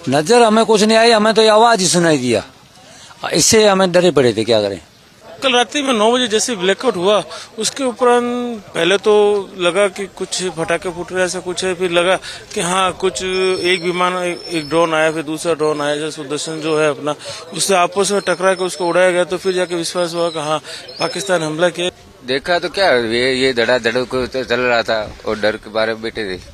नजर हमें कुछ नहीं आई, हमें तो ये आवाज ही सुनाई दिया, इससे हमें डरे पड़े थे, क्या करें। कल रात्रि में 9 बजे जैसे ब्लैकआउट हुआ उसके उपरांत पहले तो लगा कि कुछ फटाके फूट रहे ऐसा कुछ है, फिर लगा कि हाँ कुछ एक विमान एक ड्रोन आया, फिर दूसरा ड्रोन आया, जैसे सुदर्शन जो है अपना, उससे आपस में टकरा के उसको उड़ाया गया। तो फिर जाके विश्वास हुआ कि हाँ पाकिस्तान हमला किया। देखा तो क्या ये धड़ाधड़ को चल रहा था और डर के बारे में बैठे थे।